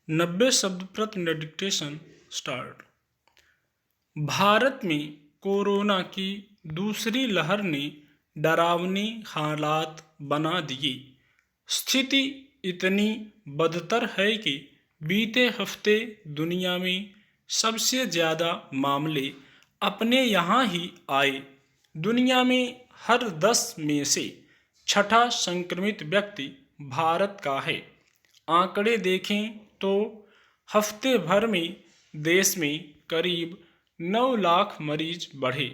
90 शब्द प्रति minute dictation start. Bharat में कोरोना की दूसरी लहर ने डरावनी हालात बना दिए। स्थिति इतनी बदतर है कि बीते हफ्ते दुनिया में सबसे ज़्यादा मामले अपने यहाँ ही आए। दुनिया में हर 10 में से छठा संक्रमित व्यक्ति भारत का है। आंकड़े देखें तो हफ्ते भर में देश में करीब 9 लाख मरीज बढ़े।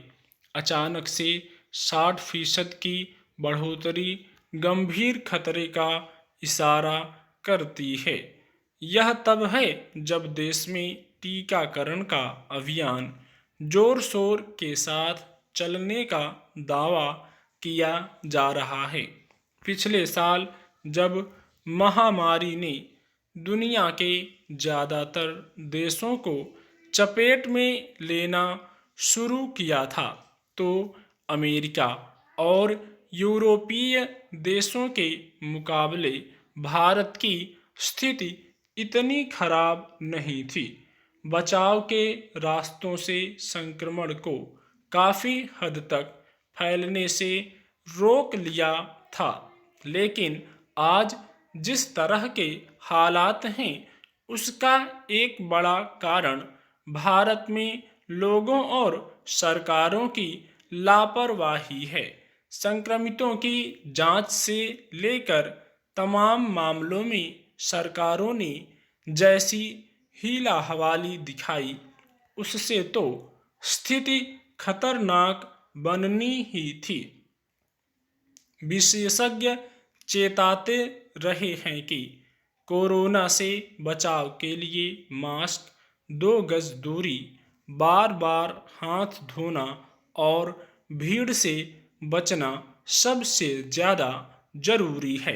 अचानक से 60% की बढ़ोतरी गंभीर खतरे का इशारा करती है। यह तब है जब देश में टीकाकरण का अभियान जोर शोर के साथ चलने का दावा किया जा रहा है। पिछले साल जब महामारी ने दुनिया के ज़्यादातर देशों को चपेट में लेना शुरू किया था, तो अमेरिका और यूरोपीय देशों के मुकाबले भारत की स्थिति इतनी खराब नहीं थी। बचाव के रास्तों से संक्रमण को काफ़ी हद तक फैलने से रोक लिया था, लेकिन आज जिस तरह के हालात हैं उसका एक बड़ा कारण भारत में लोगों और सरकारों की लापरवाही है। संक्रमितों की जांच से लेकर तमाम मामलों में सरकारों ने जैसी हीला हवाली दिखाई, उससे तो स्थिति खतरनाक बननी ही थी। विशेषज्ञ चेताते रहे हैं कि कोरोना से बचाव के लिए मास्क, 2 गज दूरी, बार बार हाथ धोना और भीड़ से बचना सबसे ज़्यादा जरूरी है।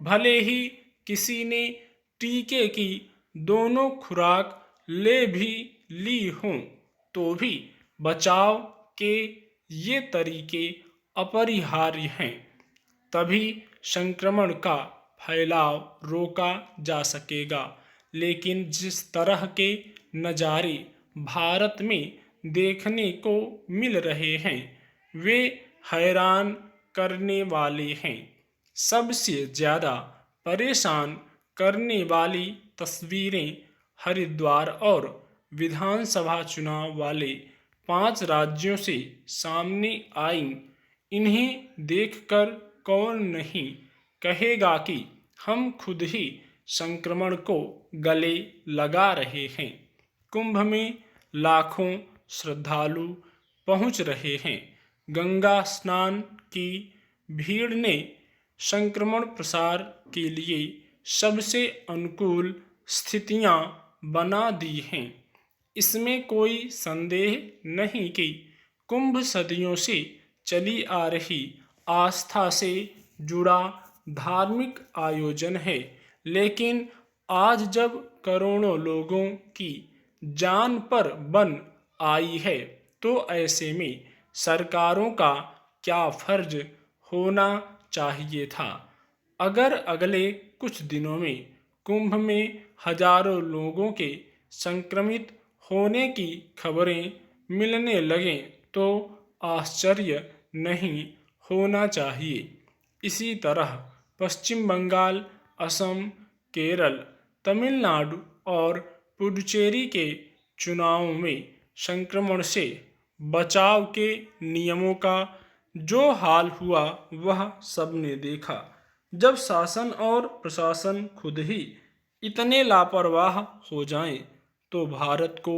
भले ही किसी ने टीके की दोनों खुराक ले भी ली हों, तो भी बचाव के ये तरीके अपरिहार्य हैं। तभी संक्रमण का फैलाव रोका जा सकेगा। लेकिन जिस तरह के नज़ारे भारत में देखने को मिल रहे हैं वे हैरान करने वाले हैं। सबसे ज़्यादा परेशान करने वाली तस्वीरें हरिद्वार और विधानसभा चुनाव वाले 5 राज्यों से सामने आईं। इन्हें देखकर कौन नहीं कहेगा कि हम खुद ही संक्रमण को गले लगा रहे हैं। कुंभ में लाखों श्रद्धालु पहुंच रहे हैं। गंगा स्नान की भीड़ ने संक्रमण प्रसार के लिए सबसे अनुकूल स्थितियां बना दी हैं। इसमें कोई संदेह नहीं कि कुंभ सदियों से चली आ रही आस्था से जुड़ा धार्मिक आयोजन है, लेकिन आज जब करोड़ों लोगों की जान पर बन आई है, तो ऐसे में सरकारों का क्या फर्ज होना चाहिए था। अगर अगले कुछ दिनों में कुंभ में हजारों लोगों के संक्रमित होने की खबरें मिलने लगें, तो आश्चर्य नहीं होना चाहिए। इसी तरह पश्चिम बंगाल, असम, केरल, तमिलनाडु और पुडुचेरी के चुनावों में संक्रमण से बचाव के नियमों का जो हाल हुआ वह सबने देखा। जब शासन और प्रशासन खुद ही इतने लापरवाह हो जाएं, तो भारत को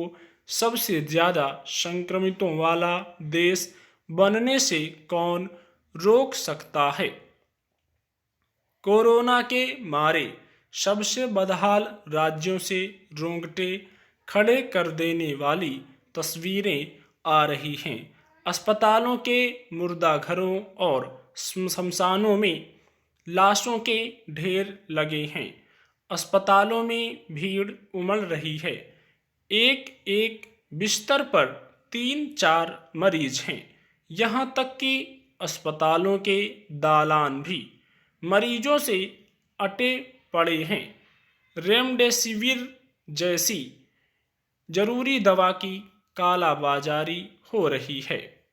सबसे ज़्यादा संक्रमितों वाला देश बनने से कौन रोक सकता है। कोरोना के मारे सबसे बदहाल राज्यों से रोंगटे खड़े कर देने वाली तस्वीरें आ रही हैं। अस्पतालों के मुर्दाघरों और शमशानों में लाशों के ढेर लगे हैं। अस्पतालों में भीड़ उमड़ रही है। एक एक बिस्तर पर 3-4 मरीज हैं। यहाँ तक कि अस्पतालों के दालान भी मरीजों से अटे पड़े हैं। रेमडेसिविर जैसी जरूरी दवा की कालाबाजारी हो रही है।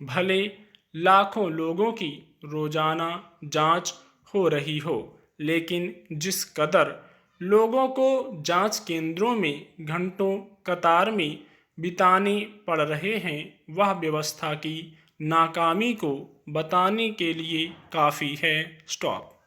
भले लाखों लोगों की रोजाना जांच हो रही हो, लेकिन जिस कदर लोगों को जांच केंद्रों में घंटों कतार में बिताने पड़ रहे हैं, वह व्यवस्था की नाकामी को बताने के लिए काफ़ी है। स्टॉप।